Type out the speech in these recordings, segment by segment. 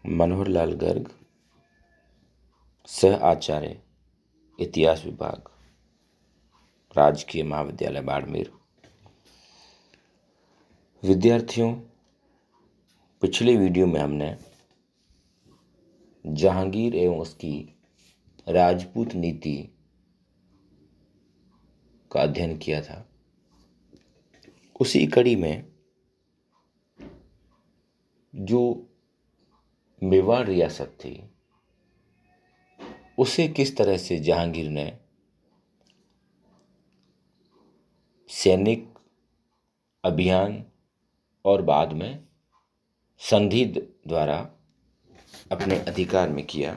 मनोहर लाल गर्ग, सह आचार्य, इतिहास विभाग, राजकीय महाविद्यालय बाड़मेर। विद्यार्थियों, पिछले वीडियो में हमने जहांगीर एवं उसकी राजपूत नीति का अध्ययन किया था। उसी कड़ी में जो मेवाड़ रियासत थी उसे किस तरह से जहांगीर ने सैनिक अभियान और बाद में संधि द्वारा अपने अधिकार में किया,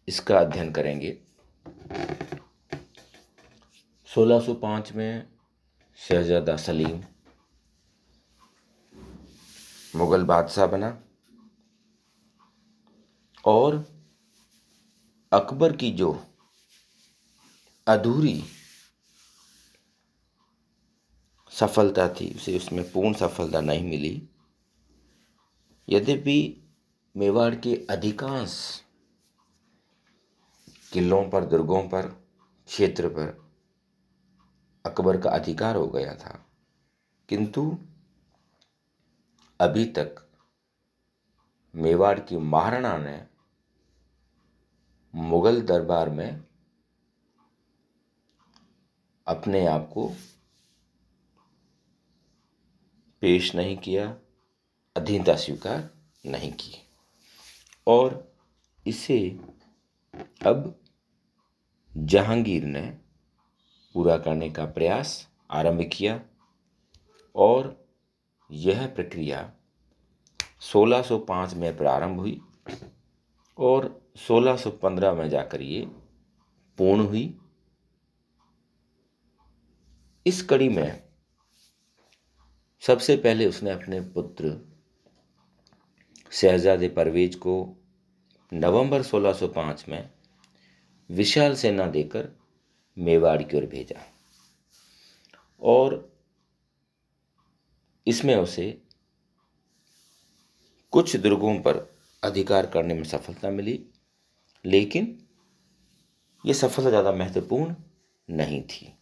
इसका अध्ययन करेंगे। 1605 में शहजादा सलीम मुगल बादशाह बना और अकबर की जो अधूरी सफलता थी उसे उसमें पूर्ण सफलता नहीं मिली। यद्यपि मेवाड़ के अधिकांश किलों पर, दुर्गों पर, क्षेत्र पर अकबर का अधिकार हो गया था, किंतु अभी तक मेवाड़ की महाराणा ने मुगल दरबार में अपने आप को पेश नहीं किया, अधीनता स्वीकार नहीं की और इसे अब जहांगीर ने पूरा करने का प्रयास आरंभ किया और यह प्रक्रिया 1605 में प्रारंभ हुई और 1615 में जाकर ये पूर्ण हुई। इस कड़ी में सबसे पहले उसने अपने पुत्र शहजादे परवेज को नवंबर 1605 में विशाल सेना देकर मेवाड़ की ओर भेजा और इसमें उसे कुछ दुर्गों पर अधिकार करने में सफलता मिली, लेकिन यह सफलता ज़्यादा महत्वपूर्ण नहीं थी,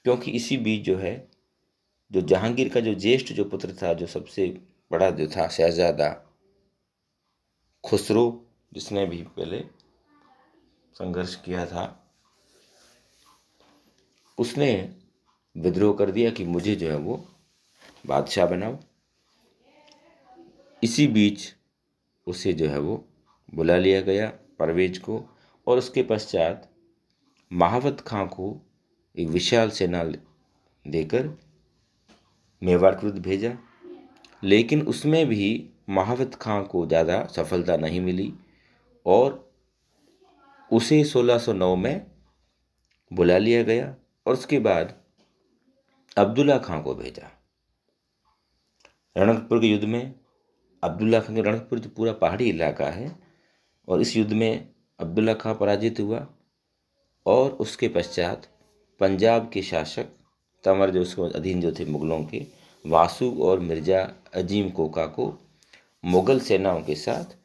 क्योंकि इसी बीच जो जहांगीर का जो ज्येष्ठ जो पुत्र था, जो सबसे बड़ा जो था शहजादा खुसरो, जिसने भी पहले संघर्ष किया था, उसने विद्रोह कर दिया कि मुझे वो बादशाह बनाओ। इसी बीच उसे वो बुला लिया गया, परवेज को, और उसके पश्चात महावत खां को एक विशाल सेना देकर मेवाड़ के विरुद्ध भेजा, लेकिन उसमें भी महावत खां को ज़्यादा सफलता नहीं मिली और उसे 1609 में बुला लिया गया और उसके बाद अब्दुल्ला खां को भेजा। रणकपुर के युद्ध में अब्दुल्ला खां, रणकपुर तो पूरा पहाड़ी इलाका है, और इस युद्ध में अब्दुल्ला खां पराजित हुआ और उसके पश्चात पंजाब के शासक तंवर, जो उसके अधीन जो थे मुगलों के, वासु और मिर्जा अजीम कोका को मुगल सेनाओं के साथ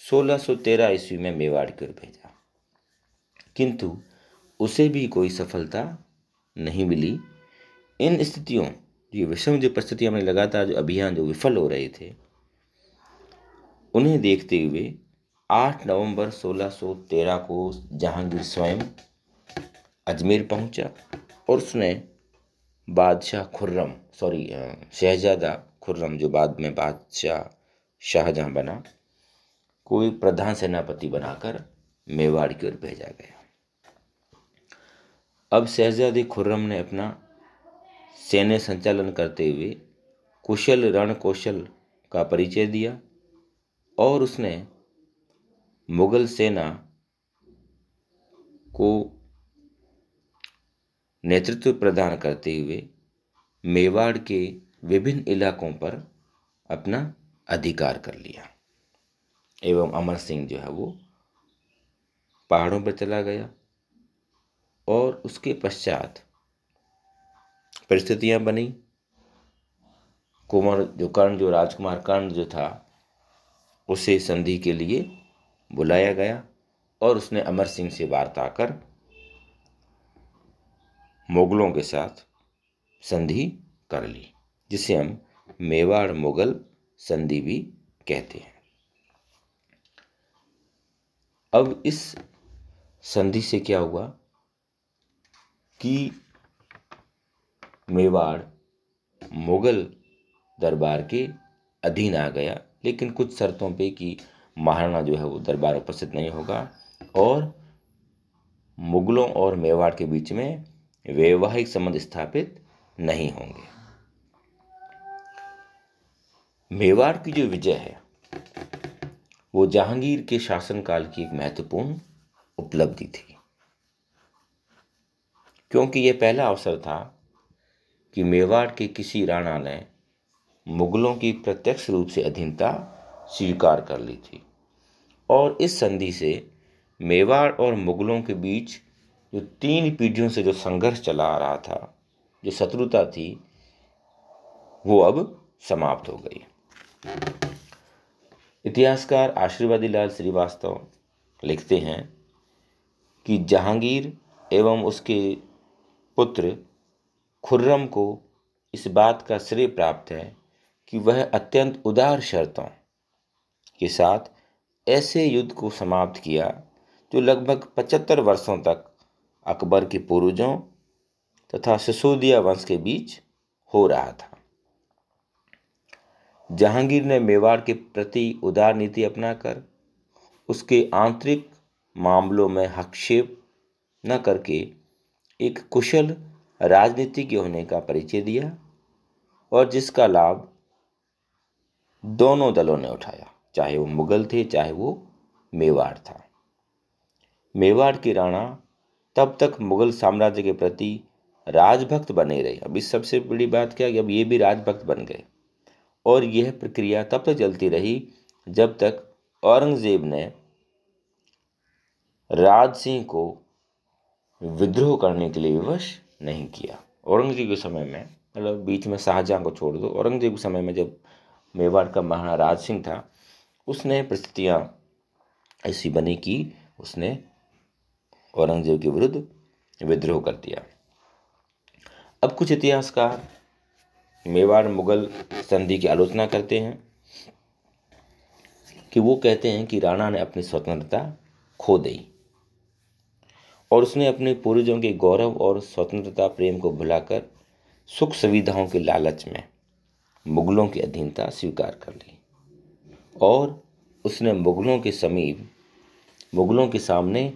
1613 ईस्वी में मेवाड़ की ओर भेजा, किंतु उसे भी कोई सफलता नहीं मिली। इन स्थितियों, ये विषम जो परिस्थितियां में लगातार जो अभियान जो विफल हो रहे थे, उन्हें देखते हुए 8 नवंबर 1613 को जहांगीर स्वयं अजमेर पहुंचा और उसने शहजादा खुर्रम, जो बाद में बादशाह शाहजहां बना, को एक प्रधान सेनापति बनाकर मेवाड़ की ओर भेजा गया। अब शहजादे खुर्रम ने अपना सैन्य संचालन करते हुए कुशल रण कौशल का परिचय दिया और उसने मुगल सेना को नेतृत्व प्रदान करते हुए मेवाड़ के विभिन्न इलाकों पर अपना अधिकार कर लिया एवं अमर सिंह वो पहाड़ों पर चला गया और उसके पश्चात परिस्थितियां बनी। कर्ण जो राजकुमार कर्ण जो था उसे संधि के लिए बुलाया गया और उसने अमर सिंह से वार्ता कर मुगलों के साथ संधि कर ली, जिसे हम मेवाड़ मुगल संधि भी कहते हैं। अब इस संधि से क्या हुआ कि मेवाड़ मुगल दरबार के अधीन आ गया, लेकिन कुछ शर्तों पे कि महाराणा जो है वो दरबार उपस्थित नहीं होगा और मुगलों और मेवाड़ के बीच में वैवाहिक संबंध स्थापित नहीं होंगे। मेवाड़ की जो विजय है वो जहांगीर के शासनकाल की एक महत्वपूर्ण उपलब्धि थी, क्योंकि यह पहला अवसर था कि मेवाड़ के किसी राणा ने मुगलों की प्रत्यक्ष रूप से अधीनता स्वीकार कर ली थी। और इस संधि से मेवाड़ और मुगलों के बीच जो 3 पीढ़ियों से जो संघर्ष चला आ रहा था, जो शत्रुता थी, वो अब समाप्त हो गई। इतिहासकार आशीर्वादी लाल श्रीवास्तव लिखते हैं कि जहांगीर एवं उसके पुत्र खुर्रम को इस बात का श्रेय प्राप्त है कि वह अत्यंत उदार शर्तों के साथ ऐसे युद्ध को समाप्त किया जो लगभग 75 वर्षों तक अकबर के पूर्वजों तथा सिसोदिया वंश के बीच हो रहा था। जहांगीर ने मेवाड़ के प्रति उदार नीति अपनाकर उसके आंतरिक मामलों में हस्तक्षेप न करके एक कुशल राजनीतिज्ञ होने का परिचय दिया और जिसका लाभ दोनों दलों ने उठाया, चाहे वो मुगल थे चाहे वो मेवाड़ था। मेवाड़ के राणा तब तक मुगल साम्राज्य के प्रति राजभक्त बने रहे। अब इस सबसे बड़ी बात क्या है, अब ये भी राजभक्त बन गए और यह प्रक्रिया तब तक चलती रही जब तक औरंगजेब ने राज सिंह को विद्रोह करने के लिए विवश नहीं किया। औरंगजेब के समय में, मतलब बीच में शाहजहां को छोड़ दो, औरंगजेब के समय में जब मेवाड़ का महाराणा राज सिंह था, उसने परिस्थितियां ऐसी बनी कि उसने औरंगजेब के विरुद्ध विद्रोह कर दिया। अब कुछ इतिहासकार मेवाड़ मुगल संधि की आलोचना करते हैं कि वो कहते हैं कि राणा ने अपनी स्वतंत्रता खो दी और उसने अपने पूर्वजों के गौरव और स्वतंत्रता प्रेम को भुलाकर सुख सुविधाओं के लालच में मुगलों की अधीनता स्वीकार कर ली और उसने मुगलों के सामने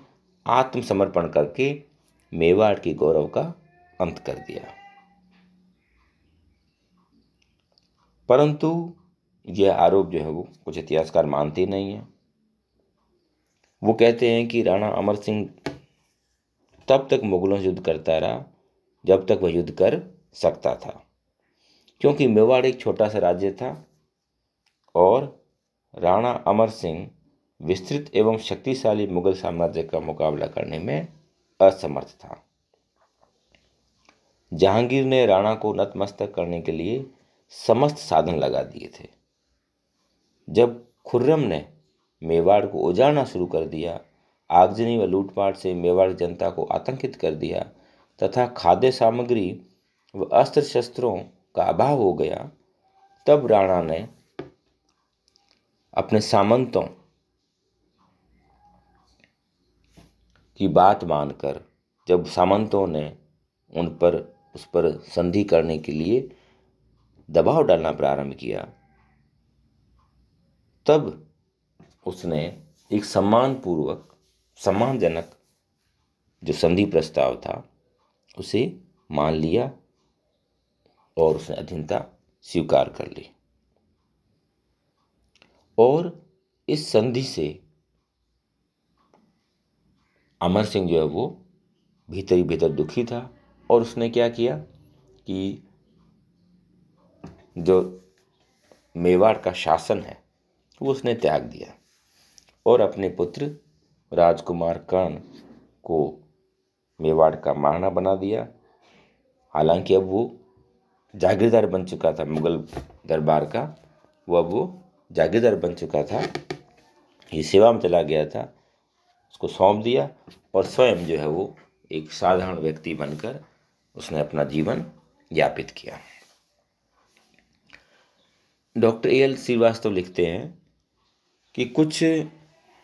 आत्मसमर्पण करके मेवाड़ के गौरव का अंत कर दिया। परंतु यह आरोप जो है वो कुछ इतिहासकार मानते नहीं हैं। वो कहते हैं कि राणा अमर सिंह तब तक मुगलों से युद्ध करता रहा जब तक वह युद्ध कर सकता था, क्योंकि मेवाड़ एक छोटा सा राज्य था और राणा अमर सिंह विस्तृत एवं शक्तिशाली मुगल साम्राज्य का मुकाबला करने में असमर्थ था। जहांगीर ने राणा को नतमस्तक करने के लिए समस्त साधन लगा दिए थे। जब खुर्रम ने मेवाड़ को उजाड़ना शुरू कर दिया, आगजनी व लूटपाट से मेवाड़ जनता को आतंकित कर दिया तथा खाद्य सामग्री व अस्त्र शस्त्रों का अभाव हो गया, तब राणा ने अपने सामंतों की बात मानकर, जब सामंतों ने उस पर संधि करने के लिए दबाव डालना प्रारंभ किया, तब उसने एक सम्मानजनक जो संधि प्रस्ताव था उसे मान लिया और उसने अधीनता स्वीकार कर ली। और इस संधि से अमर सिंह जो है वो भीतर ही भीतर दुखी था और उसने क्या किया कि जो मेवाड़ का शासन है वो उसने त्याग दिया और अपने पुत्र राजकुमार कर्ण को मेवाड़ का महाराणा बना दिया। हालांकि अब वो जागीरदार बन चुका था मुगल दरबार का, वो जागीरदार बन चुका था, ये सेवा में चला गया था, उसको सौंप दिया और स्वयं जो है वो एक साधारण व्यक्ति बनकर उसने अपना जीवन यापित किया। Doctor A.L. श्रीवास्तव लिखते हैं कि कुछ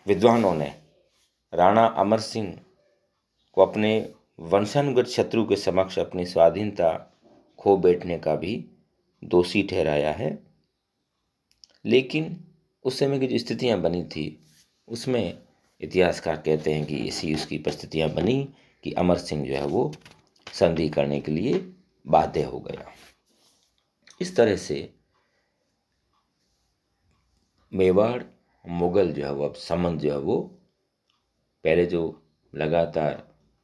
विद्वानों ने राणा अमर सिंह को अपने वंशानुगत शत्रु के समक्ष अपनी स्वाधीनता खो बैठने का भी दोषी ठहराया है, लेकिन उस समय की जो स्थितियां बनी थी उसमें इतिहासकार कहते हैं कि ऐसी उसकी परिस्थितियां बनी कि अमर सिंह जो है वो संधि करने के लिए बाध्य हो गया। इस तरह से मेवाड़ मुगल जो है वो अब संबंध जो है वो पहले जो लगातार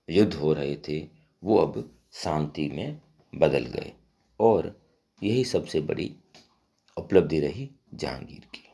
युद्ध हो रहे थे वो अब शांति में बदल गए, और यही सबसे बड़ी उपलब्धि रही जहांगीर की।